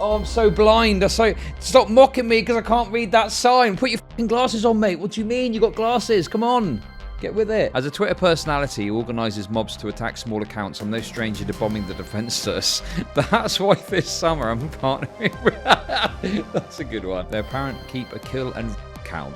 Oh, I'm so blind. Stop mocking me because I can't read that sign. Put your fucking glasses on, mate. What do you mean? You got glasses. Come on. Get with it. As a Twitter personality who organises mobs to attack small accounts, I'm no stranger to bombing the defenceless. That's why this summer I'm partnering with... That's a good one. Their apparent keep a kill and count.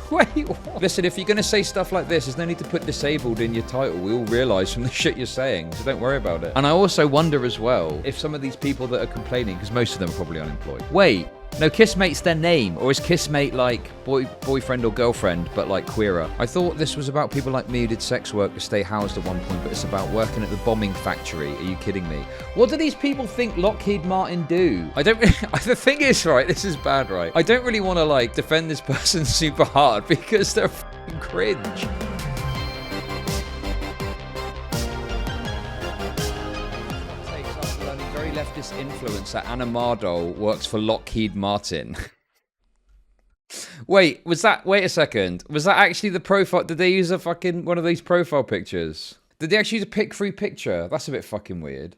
Wait, what? Listen, if you're going to say stuff like this, there's no need to put disabled in your title. We all realise from the shit you're saying, so don't worry about it. And I also wonder as well if some of these people that are complaining, because most of them are probably unemployed. Wait. No, Kissmate's their name, or is Kissmate like boyfriend or girlfriend, but like queerer? I thought this was about people like me who did sex work to stay housed at one point, but it's about working at the bombing factory. Are you kidding me? What do these people think Lockheed Martin do? I don't really, the thing is, right, this is bad, right? I don't really want to like defend this person super hard because they're fucking cringe. Leftist influencer Anna Mardol works for Lockheed Martin. Wait a second. Was that actually the profile? Did they use a fucking one of these profile pictures? Did they actually use a pick-through picture? That's a bit fucking weird.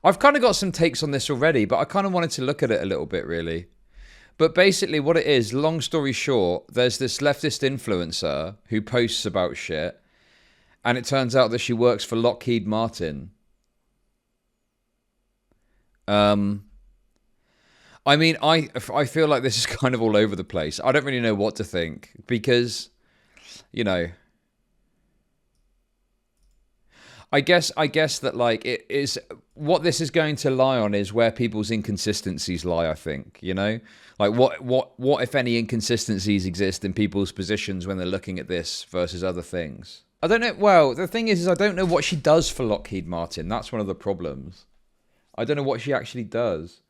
I've kind of got some takes on this already, but I kind of wanted to look at it a little bit, really. But basically what it is, long story short, there's this leftist influencer who posts about shit, and it turns out that she works for Lockheed Martin. I mean, I feel like this is kind of all over the place. I don't really know what to think because, you know, I guess that like it is what this is going to lie on is where people's inconsistencies lie. I think, you know, like what if any inconsistencies exist in people's positions when they're looking at this versus other things. I don't know. Well, the thing is I don't know what she does for Lockheed Martin. That's one of the problems. I don't know what she actually does.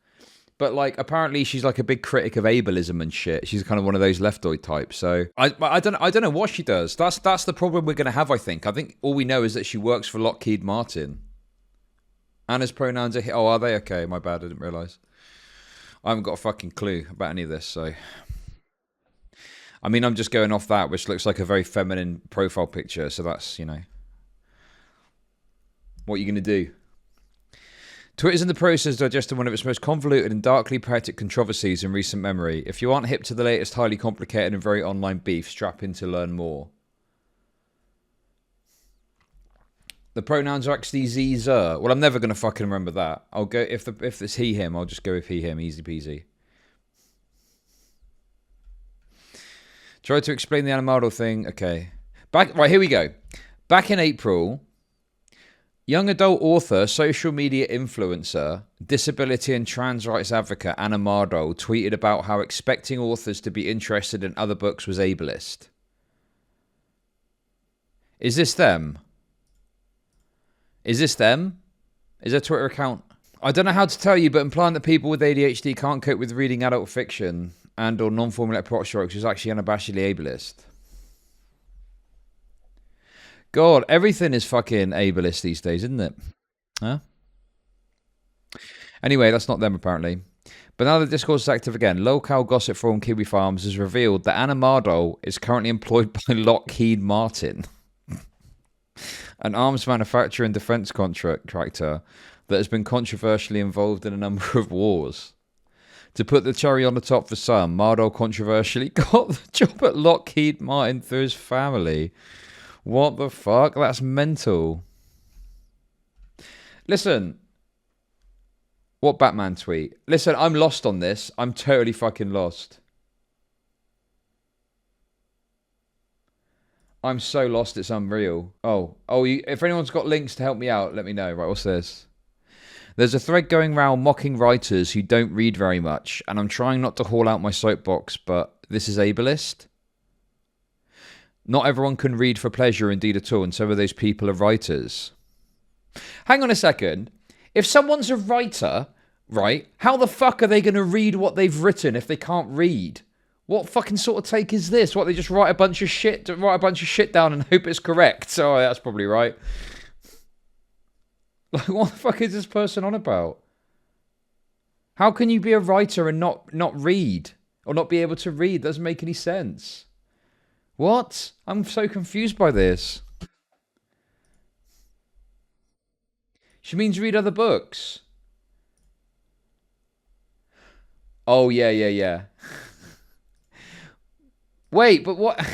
But, like, apparently she's, like, a big critic of ableism and shit. She's kind of one of those leftoid types. So, I don't know what she does. That's the problem we're going to have, I think. I think all we know is that she works for Lockheed Martin. Anna's pronouns are... Oh, are they? Okay, my bad. I didn't realise. I haven't got a fucking clue about any of this, so... I mean, I'm just going off that, which looks like a very feminine profile picture. So that's, you know... What are you going to do? Twitter's in the process of digesting one of its most convoluted and darkly poetic controversies in recent memory. If you aren't hip to the latest highly complicated and very online beef, strap in to learn more. The pronouns are actually Z, Zer. Well, I'm never going to fucking remember that. I'll go, if it's he, him, I'll just go with he, him. Easy peasy. Try to explain the animal thing. Okay. Right, here we go. Back in April... Young adult author, social media influencer, disability and trans rights advocate Anna Mardol tweeted about how expecting authors to be interested in other books was ableist. Is this them? Is this them? Is their Twitter account? I don't know how to tell you, but implying that people with ADHD can't cope with reading adult fiction and or non-formulaic plot strokes is actually unabashedly ableist. God, everything is fucking ableist these days, isn't it? Huh? Anyway, that's not them apparently. But now the discourse is active again. Local gossip forum Kiwi Farms has revealed that Anna Mardol is currently employed by Lockheed Martin, an arms manufacturer and defense contractor that has been controversially involved in a number of wars. To put the cherry on the top for some, Mardol controversially got the job at Lockheed Martin through his family. What the fuck? That's mental. Listen. What Batman tweet? Listen, I'm lost on this. I'm totally fucking lost. I'm so lost, it's unreal. If anyone's got links to help me out, let me know. Right, what's this? There's a thread going round mocking writers who don't read very much, and I'm trying not to haul out my soapbox, but this is ableist. Not everyone can read for pleasure, indeed at all, and some of those people are writers. Hang on a second. If someone's a writer, right, how the fuck are they going to read what they've written if they can't read? What fucking sort of take is this? What, they just write a bunch of shit down and hope it's correct? Oh, that's probably right. Like, what the fuck is this person on about? How can you be a writer and not read? Or not be able to read? Doesn't make any sense. What? I'm so confused by this. She means read other books. Oh, yeah, yeah, yeah. Wait, but what?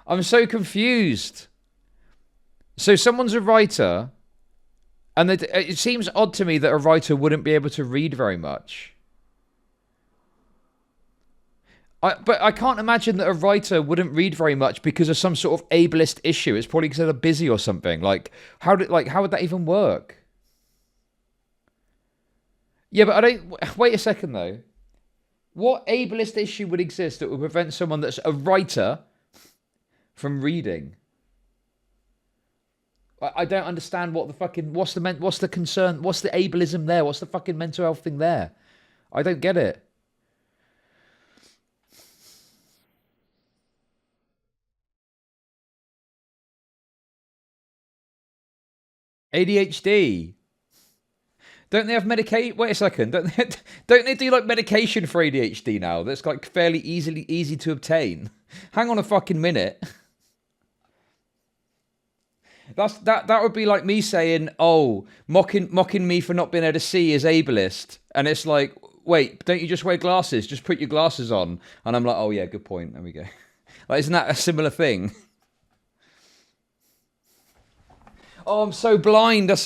I'm so confused. So someone's a writer, and it seems odd to me that a writer wouldn't be able to read very much. But I can't imagine that a writer wouldn't read very much because of some sort of ableist issue. It's probably because they're busy or something. How would that even work? Yeah, but I don't. Wait a second though. What ableist issue would exist that would prevent someone that's a writer from reading? I don't understand what's the concern, what's the ableism there, what's the fucking mental health thing there? I don't get it. ADHD. Don't they have medication? Wait a second. Don't they do like medication for ADHD now? That's like fairly easy to obtain. Hang on a fucking minute. That would be like me saying, "Oh, mocking me for not being able to see is ableist," and it's like, wait, don't you just wear glasses? Just put your glasses on, and I'm like, oh yeah, good point. There we go. Like, isn't that a similar thing? Oh, I'm so blind.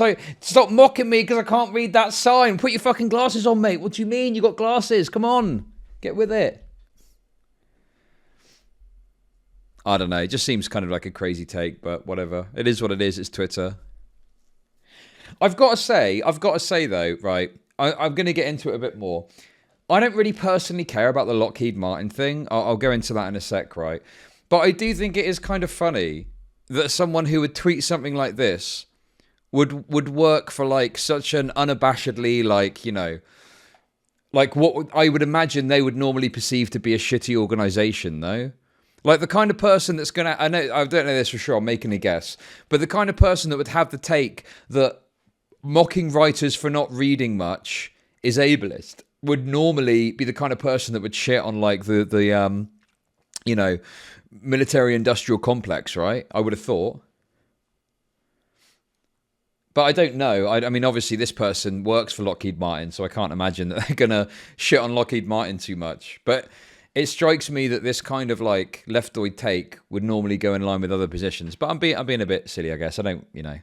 Stop mocking me because I can't read that sign. Put your fucking glasses on, mate. What do you mean? You got glasses? Come on, get with it. I don't know. It just seems kind of like a crazy take, but whatever. It is what it is. It's Twitter. I've got to say though, right? I'm going to get into it a bit more. I don't really personally care about the Lockheed Martin thing. I'll go into that in a sec, right? But I do think it is kind of funny that someone who would tweet something like this would work for like such an unabashedly like, you know, like what I would imagine they would normally perceive to be a shitty organization, though. Like the kind of person that's gonna, I don't know this for sure, I'm making a guess, but the kind of person that would have the take that mocking writers for not reading much is ableist would normally be the kind of person that would shit on like the you know, military industrial complex, right? I would have thought. But I don't know. I mean, obviously this person works for Lockheed Martin, so I can't imagine that they're gonna shit on Lockheed Martin too much. But it strikes me that this kind of like leftoid take would normally go in line with other positions. But I'm being a bit silly, I guess. I don't, you know.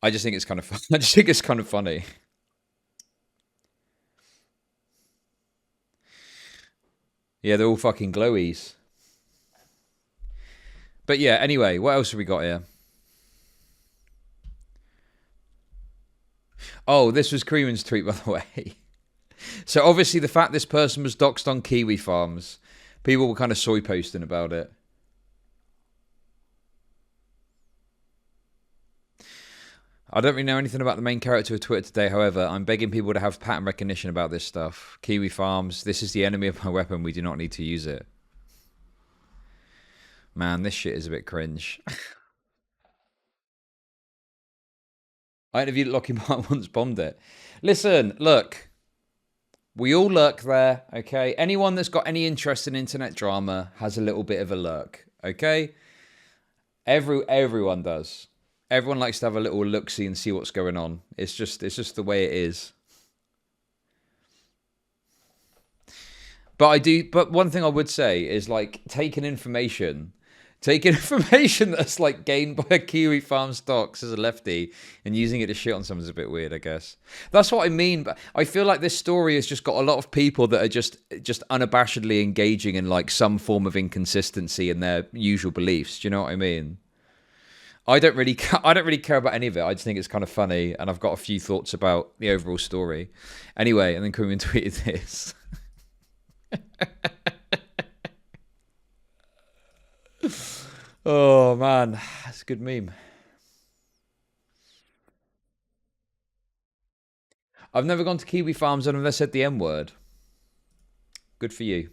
I just think it's kind of fun. I just think it's kind of funny. Yeah, they're all fucking glowies. But yeah, anyway, what else have we got here? Oh, this was Creeman's tweet, by the way. So obviously the fact this person was doxxed on Kiwi Farms, people were kind of soy posting about it. I don't really know anything about the main character of Twitter today, however, I'm begging people to have pattern recognition about this stuff. Kiwi Farms, this is the enemy of my weapon, we do not need to use it. Man, this shit is a bit cringe. I interviewed Lockheed Martin once, bombed it. Listen, look. We all lurk there, okay? Anyone that's got any interest in internet drama has a little bit of a lurk, okay? Everyone does. Everyone likes to have a little look-see and see what's going on. It's just the way it is. But one thing I would say is like taking information that's like gained by a Kiwi Farm stocks as a lefty and using it to shit on someone's a bit weird, I guess. That's what I mean. But I feel like this story has just got a lot of people that are just unabashedly engaging in like some form of inconsistency in their usual beliefs. Do you know what I mean? I don't really care about any of it. I just think it's kind of funny, and I've got a few thoughts about the overall story. Anyway, and then Kuman tweeted this. Oh man, that's a good meme. I've never gone to Kiwi Farms and I've never said the M word. Good for you.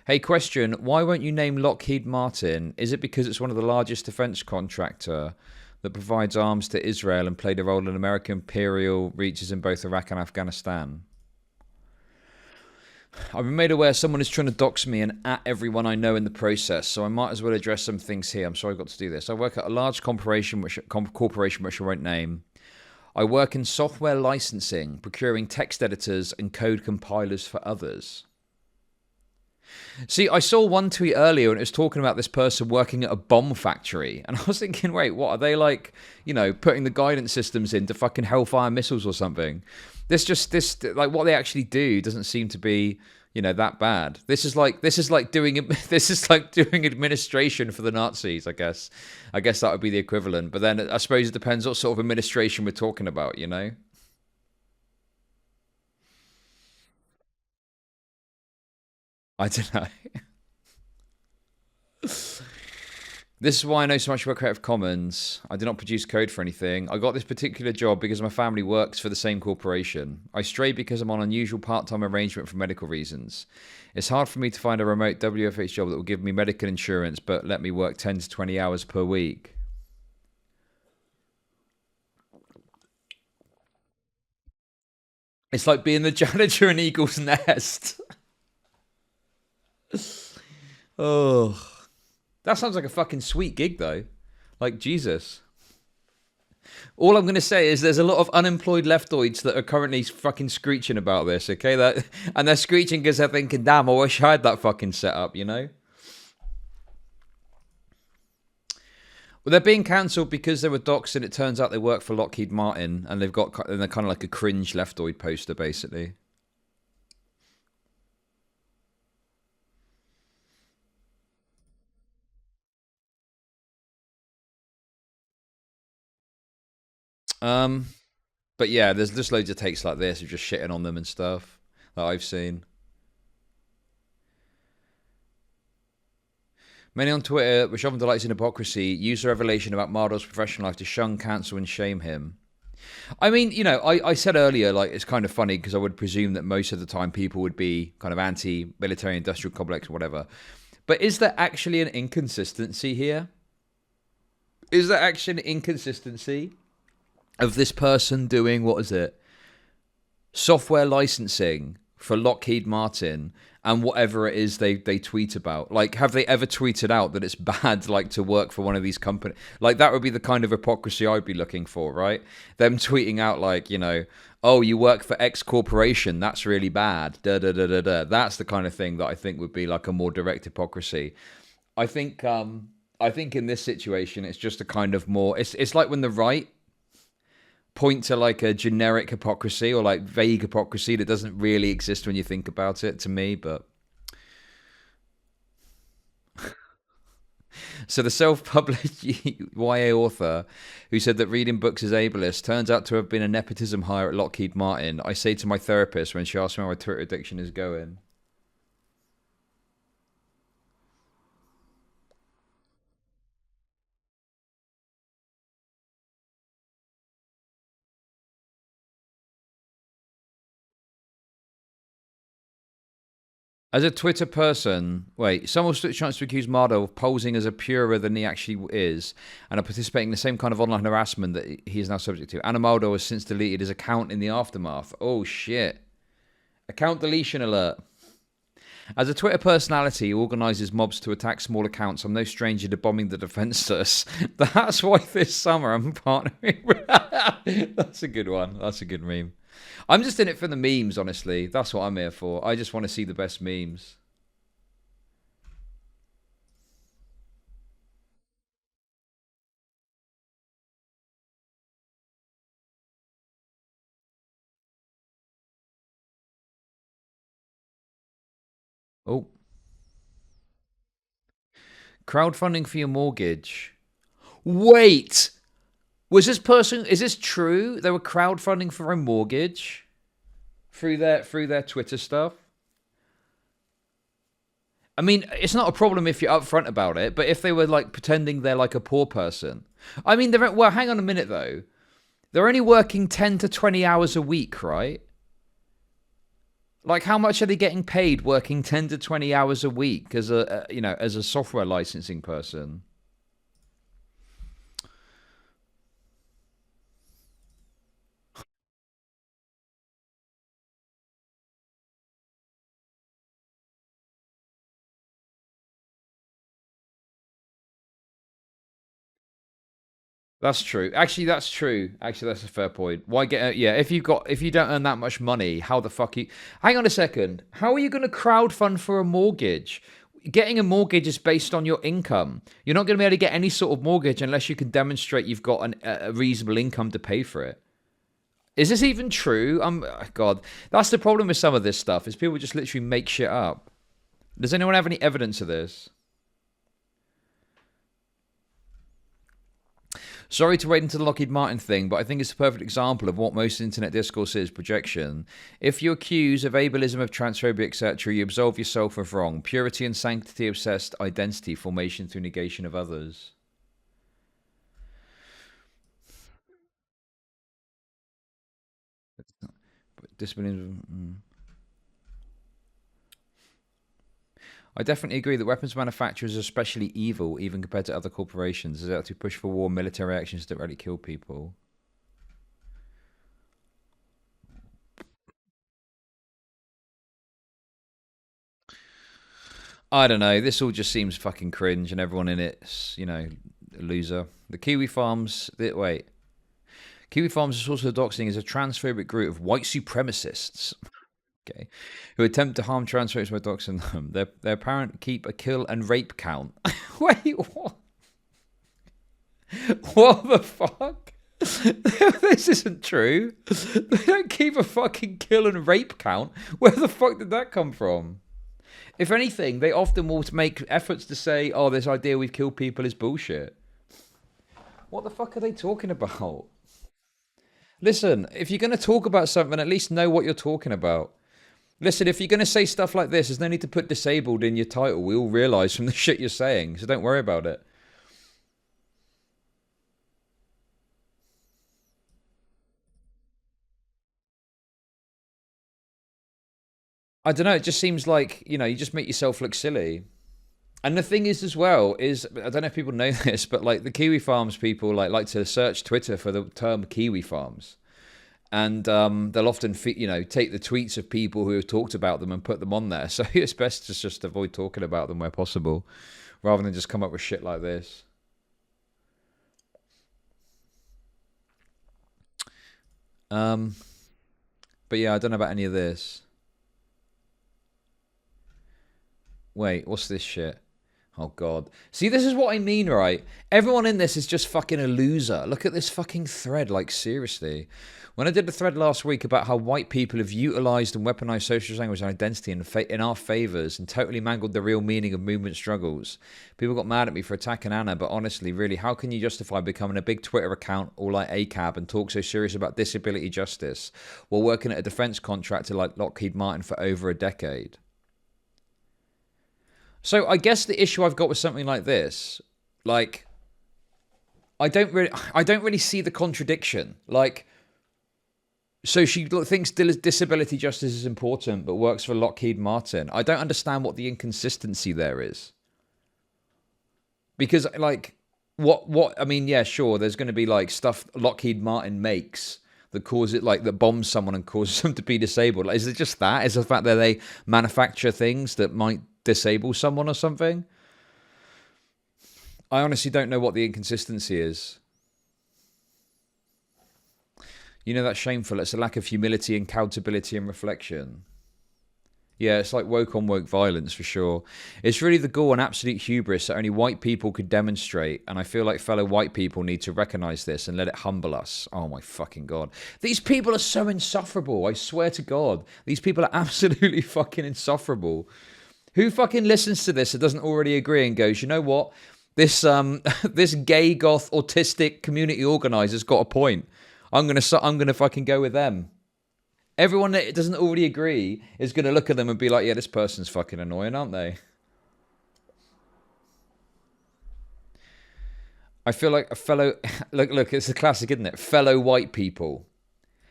Hey, question. Why won't you name Lockheed Martin? Is it because it's one of the largest defense contractor that provides arms to Israel and played a role in American imperial reaches in both Iraq and Afghanistan? I've been made aware someone is trying to dox me and at everyone I know in the process, so I might as well address some things here. I'm sorry I got to do this. I work at a large corporation which I won't name. I work in software licensing, procuring text editors and code compilers for others. See, I saw one tweet earlier and it was talking about this person working at a bomb factory. And I was thinking, wait, what? Are they like, putting the guidance systems into fucking Hellfire missiles or something? Like what they actually do doesn't seem to be, that bad. This is like doing administration for the Nazis, I guess. I guess that would be the equivalent. But then I suppose it depends what sort of administration we're talking about, I don't know. This is why I know so much about Creative Commons. I do not produce code for anything. I got this particular job because my family works for the same corporation. I stray because I'm on an unusual part-time arrangement for medical reasons. It's hard for me to find a remote WFH job that will give me medical insurance but let me work 10 to 20 hours per week. It's like being the janitor in Eagle's Nest. Oh. That sounds like a fucking sweet gig, though. Like, Jesus. All I'm going to say is there's a lot of unemployed leftoids that are currently fucking screeching about this, okay? And they're screeching because they're thinking, damn, I wish I had that fucking setup, Well, they're being cancelled because they were doxxed and it turns out they work for Lockheed Martin and they're kind of like a cringe leftoid poster, basically. But yeah, there's just loads of takes like this of just shitting on them and stuff that I've seen. Many on Twitter, which often delights in hypocrisy, use the revelation about Mardo's professional life to shun, cancel, and shame him. I mean, I said earlier, like, it's kind of funny because I would presume that most of the time people would be kind of anti-military industrial complex or whatever. But is there actually an inconsistency here? Is there actually an inconsistency of this person doing, what is it? Software licensing for Lockheed Martin and whatever it is they tweet about. Like, have they ever tweeted out that it's bad, like, to work for one of these companies? Like, that would be the kind of hypocrisy I'd be looking for, right? Them tweeting out, like, oh, you work for X corporation, that's really bad. Da da da da da. That's the kind of thing that I think would be like a more direct hypocrisy. I think in this situation, it's just a kind of more. It's like when the right point to like a generic hypocrisy or like vague hypocrisy that doesn't really exist when you think about it, to me. But so the self-published YA author who said that reading books is ableist turns out to have been a nepotism hire at Lockheed Martin. I say to my therapist when she asks me how my Twitter addiction is going. As a Twitter person, wait, someone stood a chance to accuse Mardo of posing as a purer than he actually is and are participating in the same kind of online harassment that he is now subject to. Anna Mardo has since deleted his account in the aftermath. Oh, shit. Account deletion alert. As a Twitter personality who organises mobs to attack small accounts, I'm no stranger to bombing the defenceless. That's why this summer I'm partnering with... That's a good one. That's a good meme. I'm just in it for the memes, honestly. That's what I'm here for. I just want to see the best memes. Oh. Crowdfunding for your mortgage. Wait! Is this true? They were crowdfunding for a mortgage? Through their Twitter stuff? I mean, it's not a problem if you're upfront about it, but if they were like pretending they're like a poor person. I mean, well, hang on a minute though. They're only working 10 to 20 hours a week, right? Like, how much are they getting paid working 10 to 20 hours a week as as a software licensing person? That's true. Actually, that's true. Actually, that's a fair point. Why get? Yeah, if you don't earn that much money, how the fuck you? Hang on a second. How are you going to crowdfund for a mortgage? Getting a mortgage is based on your income. You're not going to be able to get any sort of mortgage unless you can demonstrate you've got a reasonable income to pay for it. Is this even true? God, that's the problem with some of this stuff. Is people just literally make shit up. Does anyone have any evidence of this? Sorry to wade into the Lockheed Martin thing, but I think it's a perfect example of what most internet discourse is, projection. If you accuse of ableism, of transphobia, etc., you absolve yourself of wrong. Purity and sanctity obsessed identity formation through negation of others. Discipline. I definitely agree that weapons manufacturers are especially evil, even compared to other corporations, as they actually push for war, military actions that really kill people. I don't know. This all just seems fucking cringe, and everyone in it's, a loser. The Kiwi Farms. Wait. Kiwi Farms is also doxing as a transphobic group of white supremacists. Okay, who attempt to harm transphobes by doxing them. Their parent keep a kill and rape count. Wait, what? What the fuck? This isn't true. They don't keep a fucking kill and rape count. Where the fuck did that come from? If anything, they often will make efforts to say, oh, this idea we've killed people is bullshit. What the fuck are they talking about? Listen, if you're going to talk about something, at least know what you're talking about. Listen, if you're going to say stuff like this, there's no need to put disabled in your title. We all realise from the shit you're saying, so don't worry about it. I don't know, it just seems like, you just make yourself look silly. And the thing is, as well, is I don't know if people know this, but like the Kiwi Farms people like to search Twitter for the term Kiwi Farms, and they'll often take the tweets of people who have talked about them and put them on there. So it's best to just avoid talking about them where possible, rather than just come up with shit like this. But yeah, I don't know about any of this. Wait, what's this shit? Oh, God. See, this is what I mean, right? Everyone in this is just fucking a loser. Look at this fucking thread, like, seriously. When I did the thread last week about how white people have utilised and weaponised social language and identity in our favours and totally mangled the real meaning of movement struggles, people got mad at me for attacking Anna, but honestly, really, how can you justify becoming a big Twitter account all like Acab and talk so serious about disability justice while working at a defence contractor like Lockheed Martin for over a decade? So I guess the issue I've got with something like this, like, I don't really see the contradiction. Like, so she thinks disability justice is important, but works for Lockheed Martin. I don't understand what the inconsistency there is. Because, like, I mean, yeah, sure, there's going to be, like, stuff Lockheed Martin makes that that bombs someone and causes them to be disabled. Like, is it just that? Is it the fact that they manufacture things that might disable someone or something? I honestly don't know what the inconsistency is. That's shameful. It's a lack of humility, accountability, and reflection. Yeah, it's like woke on woke violence for sure. It's really the gall and absolute hubris that only white people could demonstrate, and I feel like fellow white people need to recognise this and let it humble us. Oh my fucking God. These people are so insufferable, I swear to God. These people are absolutely fucking insufferable. Who fucking listens to this that doesn't already agree and goes, you know what? This this gay goth autistic community organiser's got a point. I'm gonna fucking go with them. Everyone that doesn't already agree is gonna look at them and be like, yeah, this person's fucking annoying, aren't they? I feel like a fellow look, it's a classic, isn't it? Fellow white people.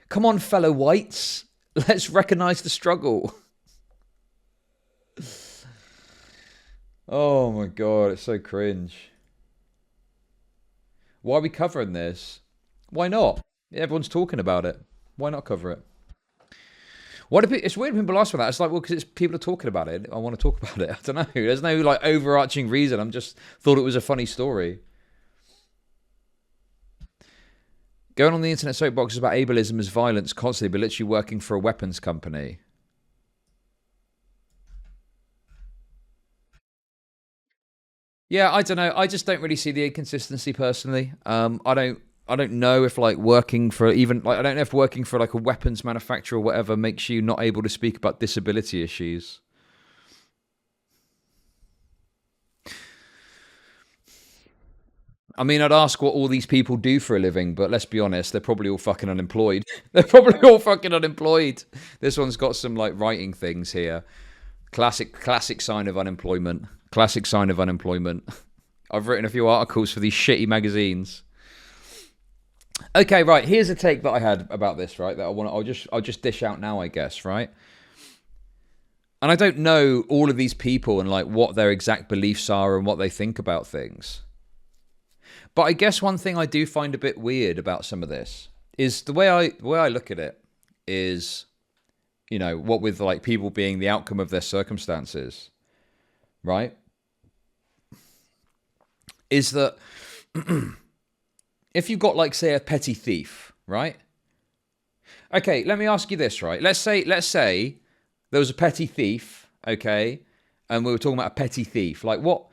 Come on, fellow whites. Let's recognise the struggle. Oh my God, it's so cringe. Why are we covering this? Why not? Everyone's talking about it. Why not cover it? It's weird when people ask for that. It's like, well, because people are talking about it. I want to talk about it. I don't know. There's no like overarching reason. I'm just thought it was a funny story. Going on the internet soapbox about ableism as violence constantly, but literally working for a weapons company. Yeah, I don't know. I just don't really see the inconsistency personally. I don't know if like working for even like I don't know if working for like a weapons manufacturer or whatever makes you not able to speak about disability issues. I mean, I'd ask what all these people do for a living, but let's be honest, they're probably all fucking unemployed. They're probably all fucking unemployed. This one's got some like writing things here. Classic sign of unemployment. Classic sign of unemployment. I've written a few articles for these shitty magazines. Okay, right. Here's a take that I had about this. Right, that I'll just dish out now, I guess. Right, and I don't know all of these people and like what their exact beliefs are and what they think about things. But I guess one thing I do find a bit weird about some of this is the way I look at it is, you know, what with like people being the outcome of their circumstances, right? Is that if you've got like say a petty thief, right? Okay, let me ask you this, right? Let's say there was a petty thief, okay, and we were talking about a petty thief. Like what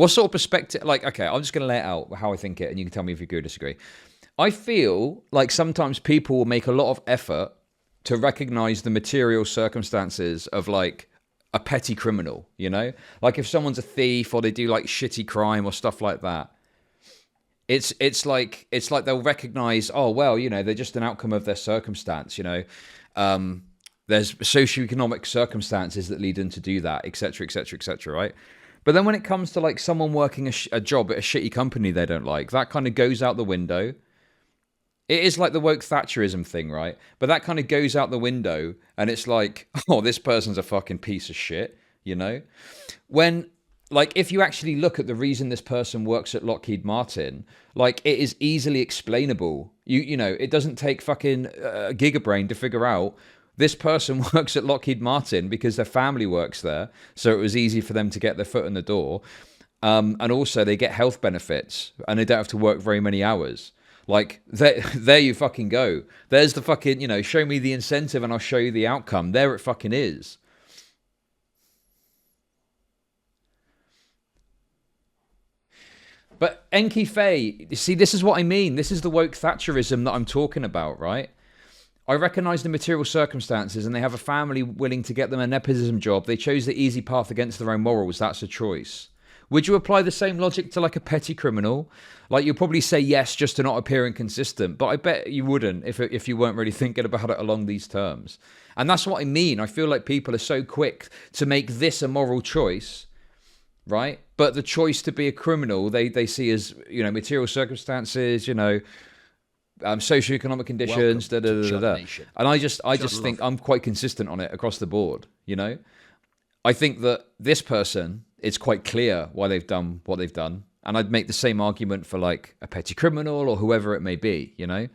sort of perspective? Like, okay, I'm just going to lay it out how I think it, and you can tell me if you agree or disagree. I feel like sometimes people will make a lot of effort to recognize the material circumstances of like a petty criminal, you know? Like if someone's a thief or they do like shitty crime or stuff like that. It's like they'll recognize, oh well, you know, they're just an outcome of their circumstance, you know. There's socioeconomic circumstances that lead them to do that, etc., etc., etc., right? But then when it comes to like someone working a job at a shitty company they don't like, that kind of goes out the window. It is like the woke Thatcherism thing, right? But that kind of goes out the window and it's like, oh, this person's a fucking piece of shit, you know? When, like, if you actually look at the reason this person works at Lockheed Martin, like, it is easily explainable. You know, it doesn't take fucking gigabrain to figure out this person works at Lockheed Martin because their family works there, so it was easy for them to get their foot in the door. And also, they get health benefits, and they don't have to work very many hours. Like, there you fucking go. There's the fucking, you know, show me the incentive and I'll show you the outcome. There it fucking is. But Enki Faye, you see, this is what I mean. This is the woke Thatcherism that I'm talking about, right? I recognise the material circumstances and they have a family willing to get them a nepotism job. They chose the easy path against their own morals. That's a choice. Would you apply the same logic to like a petty criminal? Like you'll probably say yes just to not appear inconsistent, but I bet you wouldn't if you weren't really thinking about it along these terms. And that's what I mean. I feel like people are so quick to make this a moral choice, right? But the choice to be a criminal, they see as, you know, material circumstances, you know, socioeconomic conditions, da, da, da, da, da. And I just think I'm quite consistent on it across the board, you know? I think that this person, it's quite clear why they've done what they've done. And I'd make the same argument for like a petty criminal or whoever it may be, you know?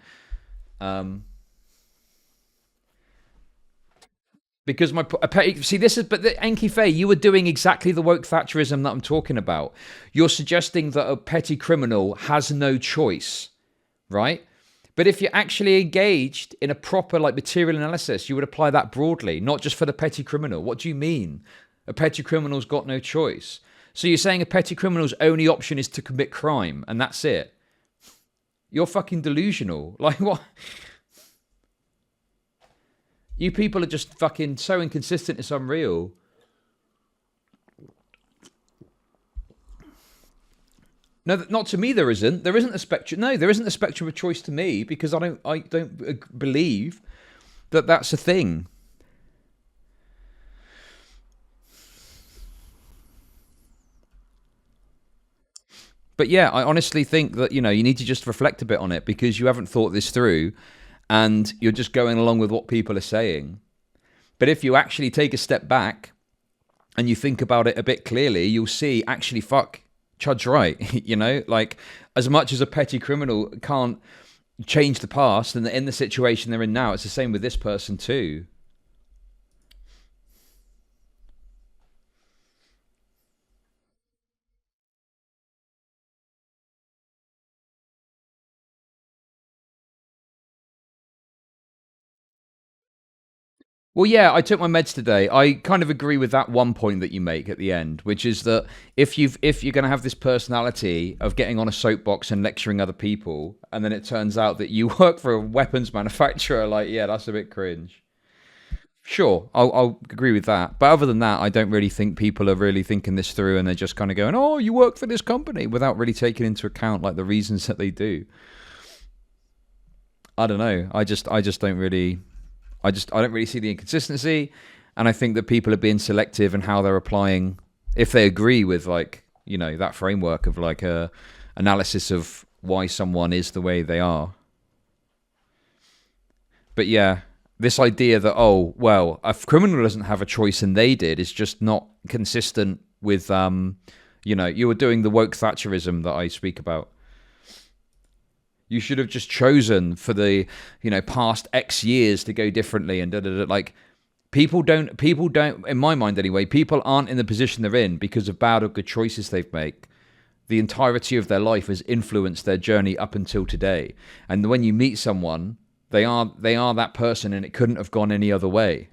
Because but Enki Faye, you were doing exactly the woke Thatcherism that I'm talking about. You're suggesting that a petty criminal has no choice, right? But if you're actually engaged in a proper like material analysis, you would apply that broadly, not just for the petty criminal. What do you mean? A petty criminal's got no choice. So you're saying a petty criminal's only option is to commit crime, and that's it? You're fucking delusional. Like what? You people are just fucking so inconsistent, it's unreal. No, not to me. There isn't. There isn't a spectrum. No, there isn't a spectrum of choice to me because I don't believe that that's a thing. But yeah, I honestly think that, you know, you need to just reflect a bit on it because you haven't thought this through and you're just going along with what people are saying. But if you actually take a step back and you think about it a bit clearly, you'll see, actually, fuck, Chud's right. You know, like, as much as a petty criminal can't change the past and in the situation they're in now, it's the same with this person too. Well, yeah, I took my meds today. I kind of agree with that one point that you make at the end, which is that if you're going to have this personality of getting on a soapbox and lecturing other people, and then it turns out that you work for a weapons manufacturer, like, yeah, that's a bit cringe. Sure, I'll agree with that. But other than that, I don't really think people are really thinking this through, and they're just kind of going, "Oh, you work for this company," without really taking into account like the reasons that they do. I don't know. I just don't really. I don't really see the inconsistency, and I think that people are being selective in how they're applying. If they agree with like that framework of like a analysis of why someone is the way they are. But yeah, this idea that a criminal doesn't have a choice and they did is just not consistent with you were doing the woke Thatcherism that I speak about. You should have just chosen for the, past X years to go differently and like people don't, in my mind anyway, people aren't in the position they're in because of bad or good choices they've made. The entirety of their life has influenced their journey up until today. And when you meet someone, they are that person, and it couldn't have gone any other way.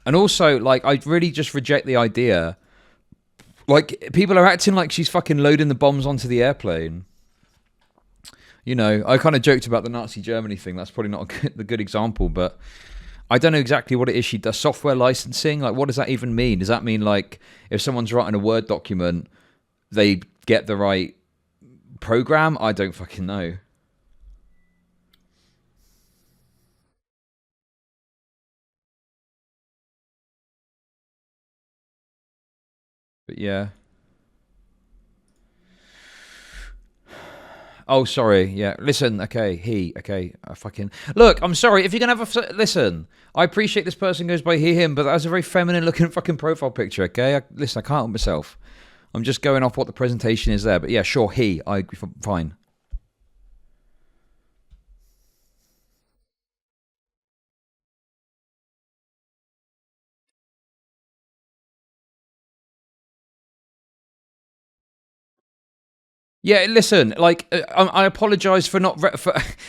And also, like, I really just reject the idea. Like, people are acting like she's fucking loading the bombs onto the airplane. I kind of joked about the Nazi Germany thing. That's probably not the good example, but I don't know exactly what it is she does. Software licensing? Like, what does that even mean? Does that mean, like, if someone's writing a Word document, they get the right program? I don't fucking know. But yeah. Oh, sorry. Yeah. Listen. Okay. Okay. I fucking look. I'm sorry. If you're gonna have listen, I appreciate this person goes by he, him, but that was a very feminine looking fucking profile picture. Okay. Listen. I can't help myself. I'm just going off what the presentation is there. But yeah, sure. I fine. Yeah, listen, like, I apologize for not.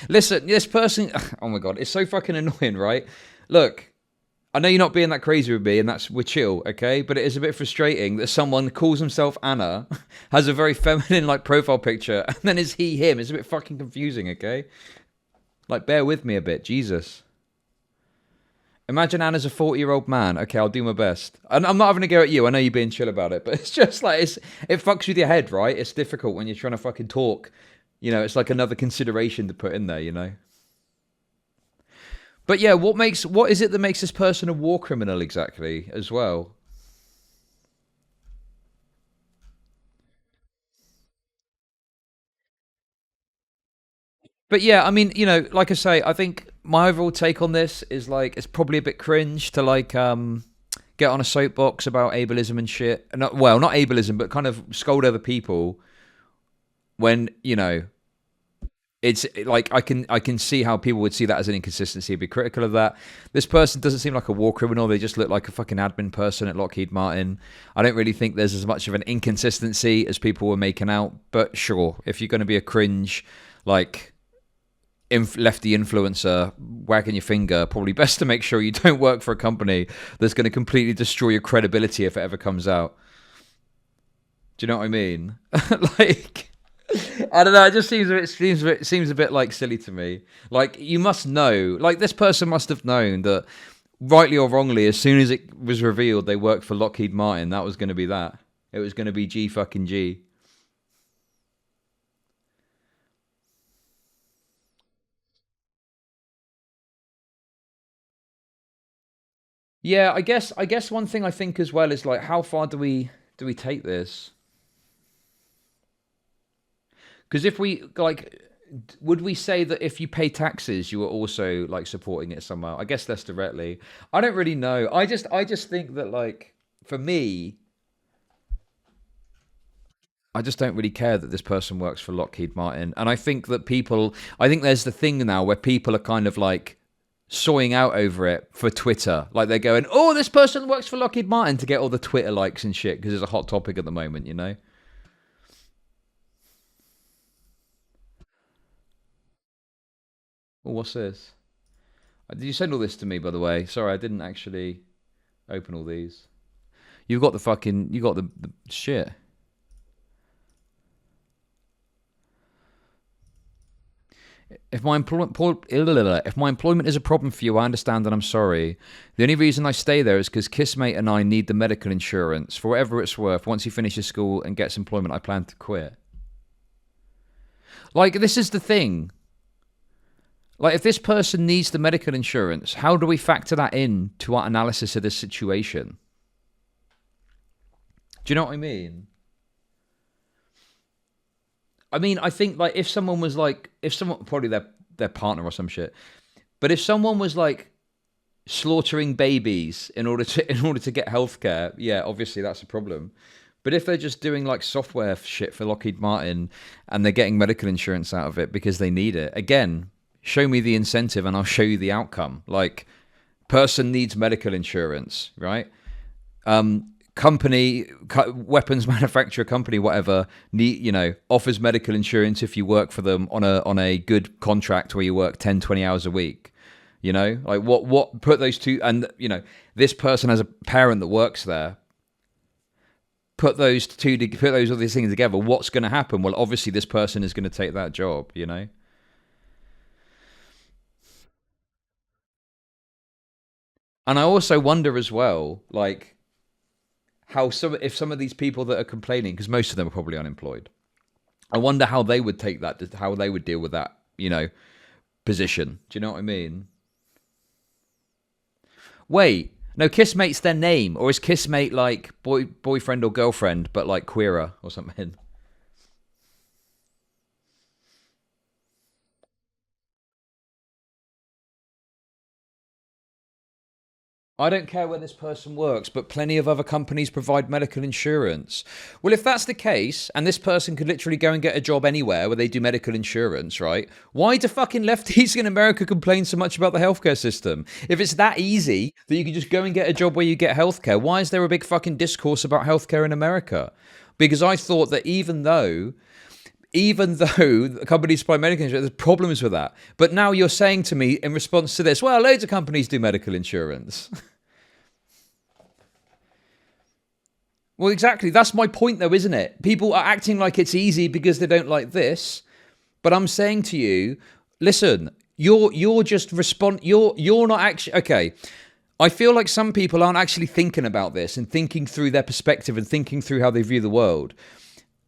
Listen, this person. Oh my god, it's so fucking annoying, right? Look, I know you're not being that crazy with me, and we're chill, okay? But it is a bit frustrating that someone calls himself Anna, has a very feminine like profile picture, and then is he him? It's a bit fucking confusing, okay? Like, bear with me a bit, Jesus. Imagine Anna's a 40-year-old man. Okay, I'll do my best. And I'm not having a go at you. I know you're being chill about it, but it's just like it fucks with your head, right? It's difficult when you're trying to fucking talk. It's like another consideration to put in there. But yeah, what is it that makes this person a war criminal exactly as well? But yeah, I mean, like I say, I think my overall take on this is like it's probably a bit cringe to like get on a soapbox about ableism and shit. Not ableism, but kind of scold other people when it's like I can see how people would see that as an inconsistency, be critical of that. This person doesn't seem like a war criminal. They just look like a fucking admin person at Lockheed Martin. I don't really think there's as much of an inconsistency as people were making out. But sure, if you're going to be a cringe, like lefty influencer wagging your finger, probably best to make sure you don't work for a company that's going to completely destroy your credibility if it ever comes out. Do you know what I mean? Like, I don't know. It just seems a bit like silly to me. Like, you must know. Like, this person must have known that, rightly or wrongly, as soon as it was revealed they worked for Lockheed Martin, that was going to be that. It was going to be G fucking G. Yeah, I guess one thing I think as well is like, how far do we take this? Because if we like, would we say that if you pay taxes, you are also like supporting it somehow? I guess less directly. I don't really know. I just think that, like, for me, I just don't really care that this person works for Lockheed Martin. And I think that I think there's the thing now where people are kind of like sawing out over it for Twitter. Like, they're going, oh, this person works for Lockheed Martin, to get all the Twitter likes and shit because it's a hot topic at the moment, Oh, what's this? Did you send all this to me, by the way? Sorry, I didn't actually open all these. You got the shit. If my employment is a problem for you, I understand and I'm sorry. The only reason I stay there is because Kissmate and I need the medical insurance. For whatever it's worth, once he finishes school and gets employment, I plan to quit. Like, this is the thing. Like, if this person needs the medical insurance, how do we factor that in to our analysis of this situation? Do you know what I mean? I mean, I think, like, if someone, probably their partner or some shit, but if someone was, like, slaughtering babies in order to get healthcare, yeah, obviously that's a problem. But if they're just doing, like, software shit for Lockheed Martin and they're getting medical insurance out of it because they need it, again, show me the incentive and I'll show you the outcome. Like, person needs medical insurance, right? Company, weapons manufacturer company, whatever, offers medical insurance if you work for them on a good contract where you work 10, 20 hours a week. Like, what put those two, and this person has a parent that works there. Put all these things together. What's going to happen? Well, obviously this person is going to take that job. And I also wonder as well, like, if some of these people that are complaining, because most of them are probably unemployed, I wonder how they would take that, how they would deal with that, position. Do you know what I mean? Wait, no, Kissmate's their name, or is Kissmate like boyfriend or girlfriend, but like queerer or something? I don't care where this person works, but plenty of other companies provide medical insurance. Well, if that's the case, and this person could literally go and get a job anywhere where they do medical insurance, right? Why do fucking lefties in America complain so much about the healthcare system? If it's that easy that you can just go and get a job where you get healthcare, why is there a big fucking discourse about healthcare in America? Because I thought that even though the companies supply medical insurance, there's problems with that. But now you're saying to me in response to this, well, loads of companies do medical insurance. Well, exactly. That's my point, though, isn't it? People are acting like it's easy because they don't like this. But I'm saying to you, listen, you're just you're not actually okay. I feel like some people aren't actually thinking about this and thinking through their perspective and thinking through how they view the world.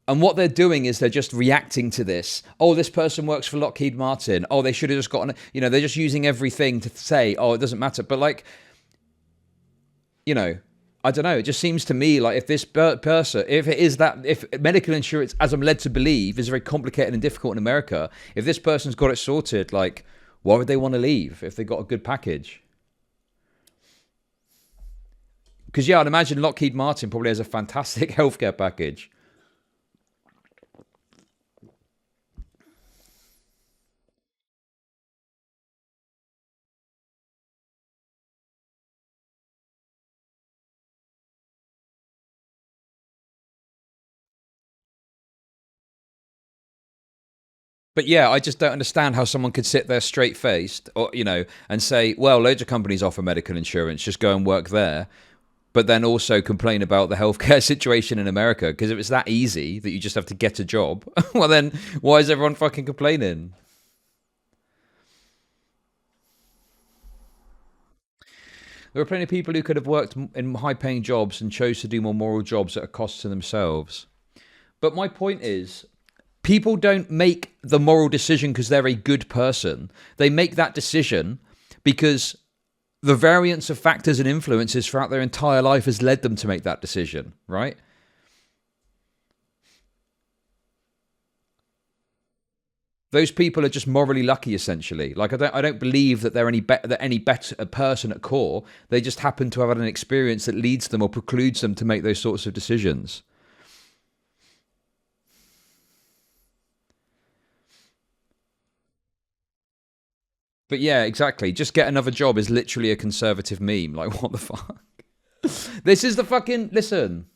And what they're doing is they're just reacting to this. Oh, this person works for Lockheed Martin. Oh, they should have just gotten, they're just using everything to say, oh, it doesn't matter. But like, I don't know. It just seems to me like if this person, if medical insurance, as I'm led to believe, is very complicated and difficult in America, if this person's got it sorted, like, why would they want to leave if they got a good package? Because, yeah, I'd imagine Lockheed Martin probably has a fantastic healthcare package. But yeah, I just don't understand how someone could sit there straight faced or, and say, well, loads of companies offer medical insurance, just go and work there. But then also complain about the healthcare situation in America. Because if it's that easy that you just have to get a job, well, then why is everyone fucking complaining? There are plenty of people who could have worked in high paying jobs and chose to do more moral jobs at a cost to themselves. But my point is, people don't make the moral decision because they're a good person. They make that decision because the variance of factors and influences throughout their entire life has led them to make that decision, right? Those people are just morally lucky, essentially. Like, I don't believe that they're any better a person at core. They just happen to have had an experience that leads them or precludes them to make those sorts of decisions. But yeah, exactly. Just get another job is literally a conservative meme. Like, what the fuck? This is the fucking... Listen.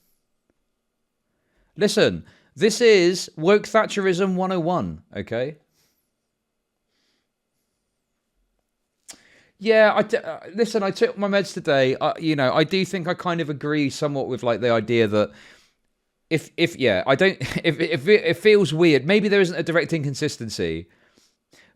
This is woke Thatcherism 101, okay? Yeah, listen. I took my meds today. I do think I kind of agree somewhat with like the idea that if yeah, I don't. If it feels weird, maybe there isn't a direct inconsistency,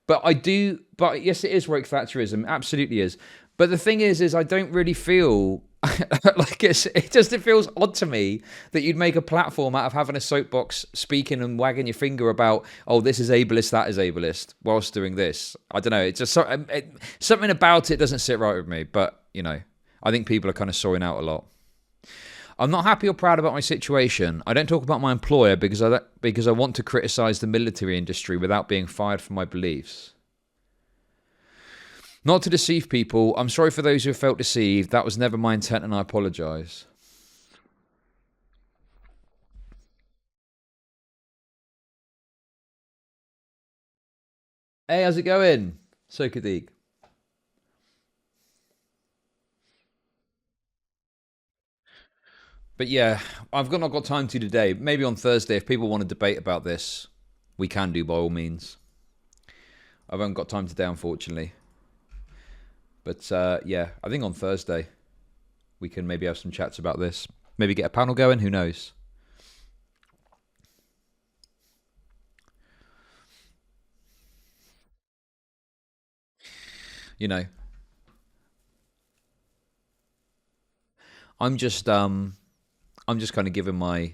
but I do. But yes, it is woke Thatcherism. Absolutely is. But the thing is I don't really feel like it feels odd to me that you'd make a platform out of having a soapbox speaking and wagging your finger about, oh, this is ableist, that is ableist, whilst doing this. I don't know. It's just something about it doesn't sit right with me. But I think people are kind of sawing out a lot. I'm not happy or proud about my situation. I don't talk about my employer because I want to criticize the military industry without being fired for my beliefs. Not to deceive people, I'm sorry for those who have felt deceived. That was never my intent and I apologise. Hey, how's it going? So Kadeek. But yeah, not got time to today. Maybe on Thursday, if people want to debate about this, we can do by all means. I haven't got time today, unfortunately. But yeah, I think on Thursday we can maybe have some chats about this. Maybe get a panel going. Who knows? You know, I'm just kind of giving my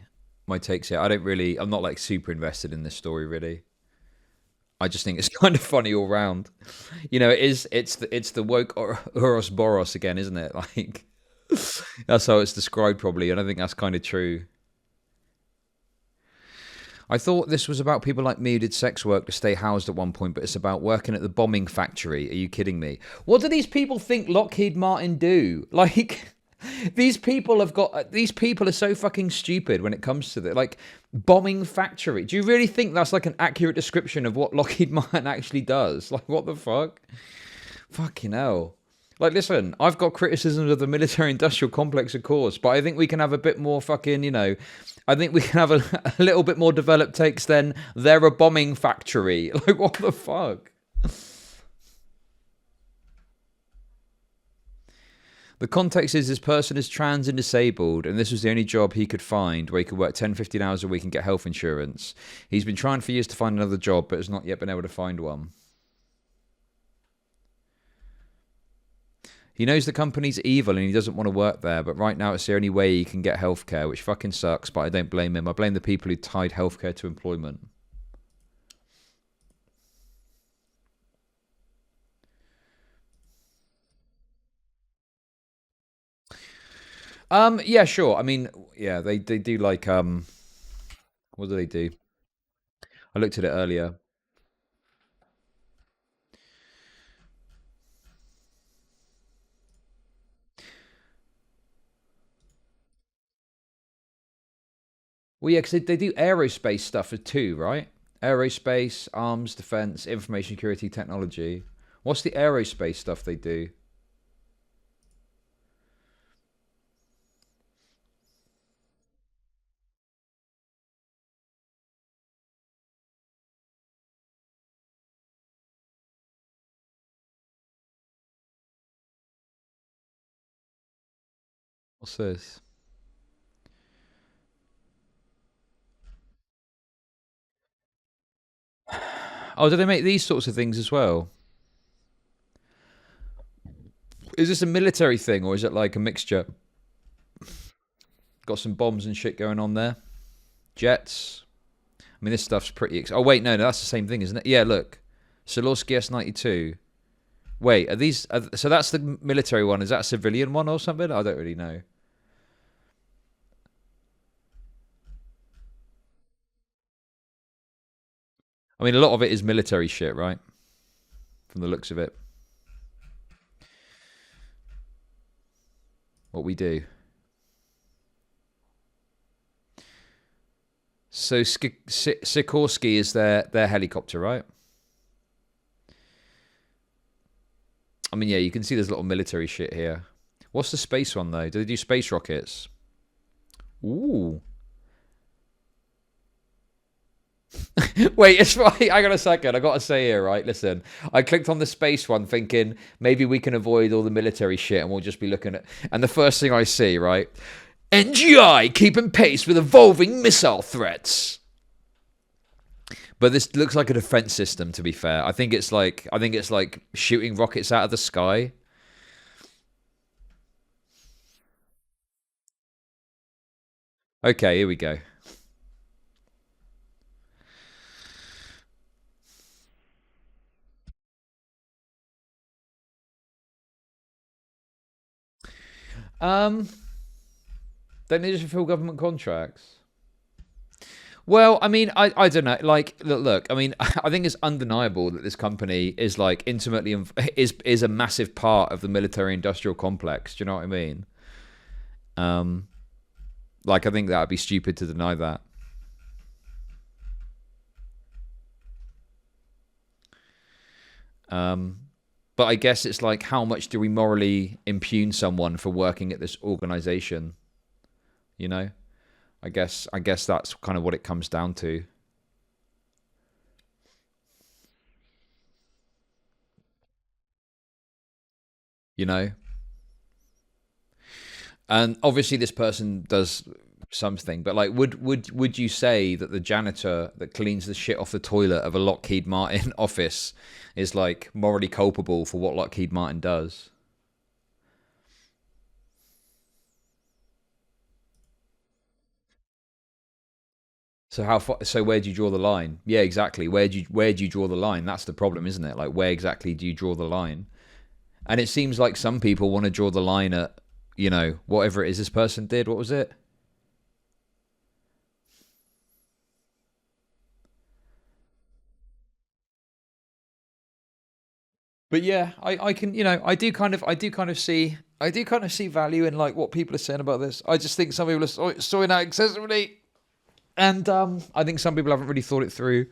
takes here. I'm not like super invested in this story really. I just think it's kind of funny all round. It's the woke Uros Boros again, isn't it? Like that's how it's described probably, and I think that's kind of true. I thought this was about people like me who did sex work to stay housed at one point, but it's about working at the bombing factory. Are you kidding me? What do these people think Lockheed Martin do? Like, these people are so fucking stupid when it comes to the like bombing factory. Do you really think that's like an accurate description of what Lockheed Martin actually does? Like, what the fuck? Fucking hell. Like, listen, I've got criticisms of the military-industrial complex, of course, but I think we can have a bit more fucking, I think we can have a little bit more developed takes than they're a bombing factory. Like, what the fuck? The context is this person is trans and disabled, and this was the only job he could find where he could work 10, 15 hours a week and get health insurance. He's been trying for years to find another job, but has not yet been able to find one. He knows the company's evil and he doesn't want to work there, but right now it's the only way he can get healthcare, which fucking sucks, but I don't blame him. I blame the people who tied healthcare to employment. Yeah, sure. I mean, yeah, they do like what do they do? I looked at it earlier. Well, yeah, because they do aerospace stuff too, right? Aerospace, arms, defense, information security, technology. What's the aerospace stuff they do? What's this? Oh, do they make these sorts of things as well? Is this a military thing or is it like a mixture? Got some bombs and shit going on there. Jets. I mean, this stuff's pretty... Oh, wait, no, that's the same thing, isn't it? Yeah, look. Sikorsky S-92. Wait, are these... so that's the military one. Is that a civilian one or something? I don't really know. I mean, a lot of it is military shit, right? From the looks of it. What we do. So Sikorsky is their helicopter, right? I mean, yeah, you can see there's a lot of military shit here. What's the space one, though? Do they do space rockets? Ooh. Wait, it's right. Hang on a second. I got to say here, right? Listen, I clicked on the space one thinking maybe we can avoid all the military shit and we'll just be looking at. And the first thing I see, right? NGI keeping pace with evolving missile threats. But this looks like a defense system, to be fair. I think it's like shooting rockets out of the sky. Okay, here we go. Don't they just fulfill government contracts? Well, I mean, I don't know. Like, look. I mean, I think it's undeniable that this company is like intimately is a massive part of the military-industrial complex. Do you know what I mean? Like, I think that would be stupid to deny that. But I guess it's like, how much do we morally impugn someone for working at this organization? You know, I guess that's kind of what it comes down to. You know, and obviously this person does something, but like, would you say that the janitor that cleans the shit off the toilet of a Lockheed Martin office is like morally culpable for what Lockheed Martin does? So how far? So where do you draw the line? Yeah, exactly. Where do you draw the line? That's the problem, isn't it? Like, where exactly do you draw the line? And it seems like some people want to draw the line at, you know, whatever it is this person did. What was it? But yeah, I can, you know, I do kind of see value in like what people are saying about this. I just think some people are sorting out excessively, and I think some people haven't really thought it through.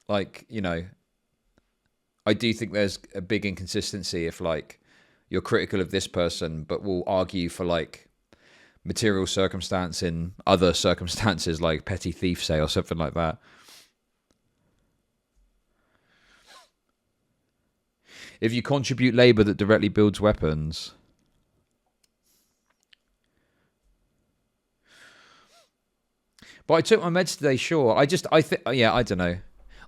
Like, you know, I do think there's a big inconsistency if like you're critical of this person, but will argue for like material circumstance in other circumstances, like petty thief, say, or something like that. If you contribute labor that directly builds weapons. But I took my meds today, sure. I think, yeah, I don't know.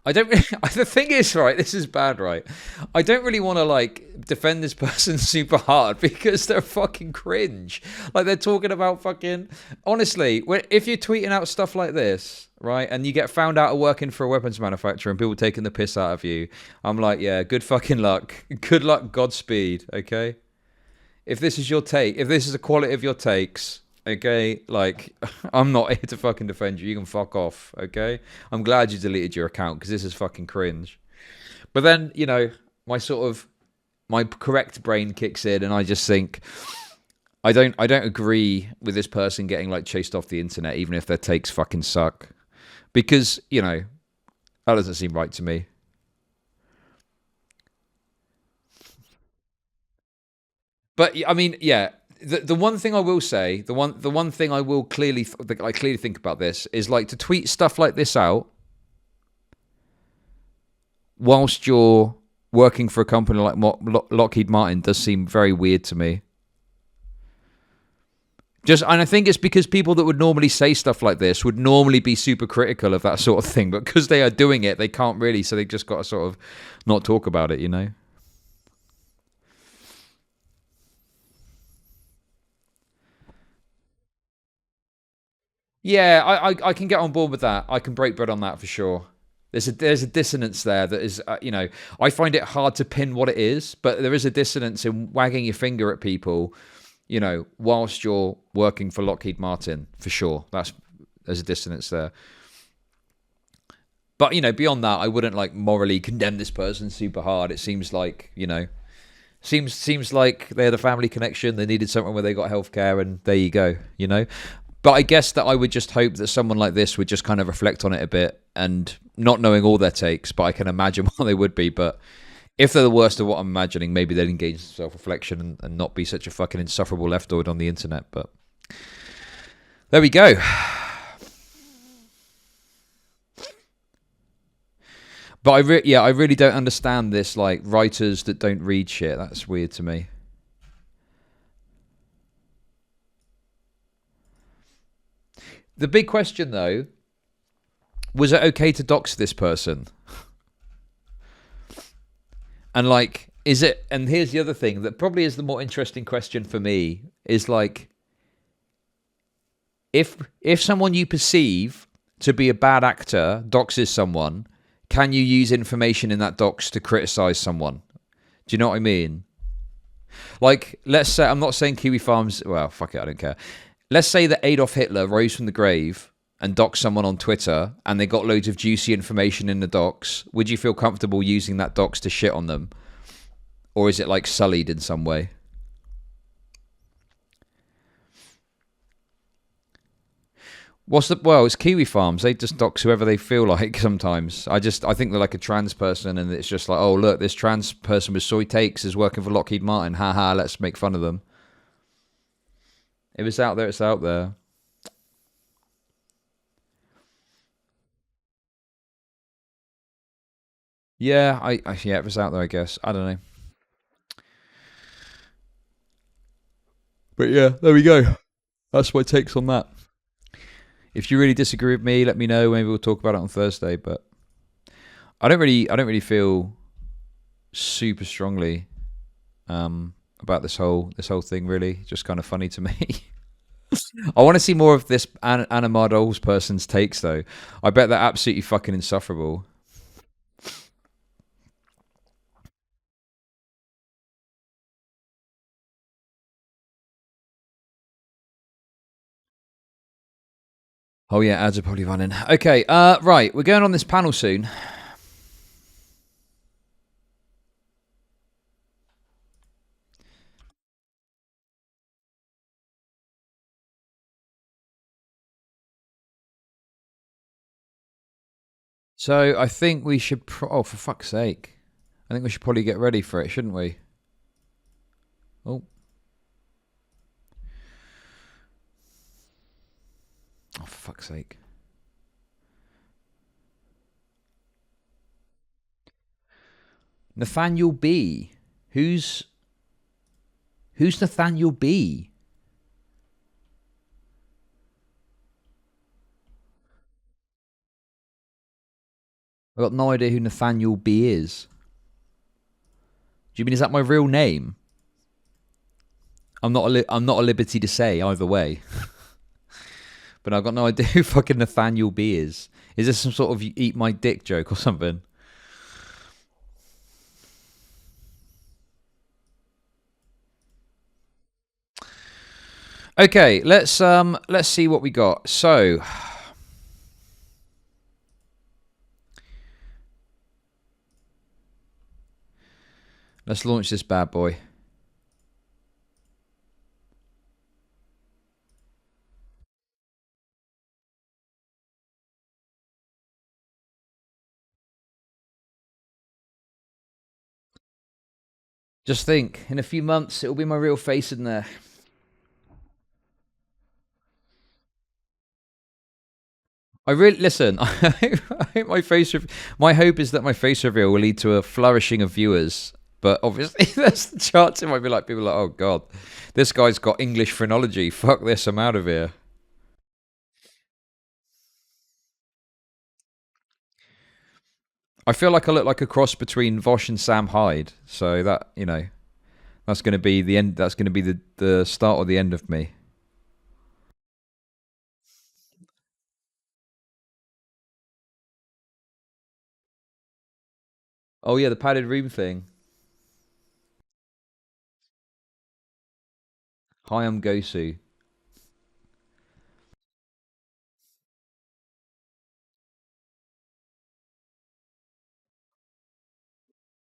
I don't really, the thing is, right, this is bad, right? I don't really want to, like, defend this person super hard because they're fucking cringe. Like, they're talking about fucking, honestly, if you're tweeting out stuff like this, right, and you get found out of working for a weapons manufacturer and people taking the piss out of you, I'm like, yeah, good fucking luck. Good luck, Godspeed, okay? If this is your take, if this is the quality of your takes, okay, like, I'm not here to fucking defend you. You can fuck off, okay? I'm glad you deleted your account because this is fucking cringe. But then, you know, my correct brain kicks in and I just think I don't agree with this person getting like chased off the internet, even if their takes fucking suck. Because, you know, that doesn't seem right to me. But I mean, yeah, the one thing I will say, the one thing I will clearly I clearly think about this is like to tweet stuff like this out whilst you're working for a company like Lockheed Martin does seem very weird to me. And I think it's because people that would normally say stuff like this would normally be super critical of that sort of thing, but because they are doing it, they can't really, so they just got to sort of not talk about it, you know? Yeah, I can get on board with that. I can break bread on that for sure. There's a dissonance there that is, you know, I find it hard to pin what it is, but there is a dissonance in wagging your finger at people, you know, whilst you're working for Lockheed Martin, for sure. There's a dissonance there. But, you know, beyond that, I wouldn't like morally condemn this person super hard. It seems like, you know, seems like they had a family connection. They needed something where they got healthcare, and there you go, you know. But I guess that I would just hope that someone like this would just kind of reflect on it a bit, and not knowing all their takes, but I can imagine what they would be. But if they're the worst of what I'm imagining, maybe they'd engage in self-reflection and not be such a fucking insufferable leftoid on the internet. But there we go. But I really don't understand this, like, writers that don't read shit. That's weird to me. The big question, though, was it okay to dox this person? And, like, is it... And here's the other thing that probably is the more interesting question for me, is, like, if someone you perceive to be a bad actor doxes someone, can you use information in that dox to criticize someone? Do you know what I mean? Like, let's say, I'm not saying Kiwi Farms, well, fuck it, I don't care. Let's say that Adolf Hitler rose from the grave and doxed someone on Twitter and they got loads of juicy information in the docs. Would you feel comfortable using that docs to shit on them? Or is it, like, sullied in some way? Well, it's Kiwi Farms. They just dox whoever they feel like sometimes. I think they're like a trans person and it's just like, oh, look, this trans person with soy takes is working for Lockheed Martin. Haha, let's make fun of them. If it's out there, it's out there. Yeah, yeah, it was out there, I guess. I don't know. But yeah, there we go. That's my takes on that. If you really disagree with me, let me know. Maybe we'll talk about it on Thursday. But I don't really feel super strongly about this whole thing. Really, just kind of funny to me. I want to see more of this Anna Mardoles person's takes, though. I bet they're absolutely fucking insufferable. Oh yeah, ads are probably running. Okay, right, we're going on this panel soon. So I think we should. Oh, for fuck's sake! I think we should probably get ready for it, shouldn't we? Oh. Oh, for fuck's sake! Nathaniel B. Who's Nathaniel B? I've got no idea who Nathaniel B is. Do you mean is that my real name? I'm not a liberty to say either way. But I've got no idea who fucking Nathaniel B is. Is this some sort of eat my dick joke or something? Okay, let's see what we got. So let's launch this bad boy. Just think, in a few months, it'll be my real face in there. I really listen. I hope my hope is that my face reveal will lead to a flourishing of viewers. But obviously, there's the chance it might be like people are like, oh god, this guy's got English phrenology. Fuck this, I'm out of here. I feel like I look like a cross between Vosh and Sam Hyde. So that that's going to be the end. That's going to be the start or the end of me. Oh yeah, the padded room thing. Hi, I'm Gosu.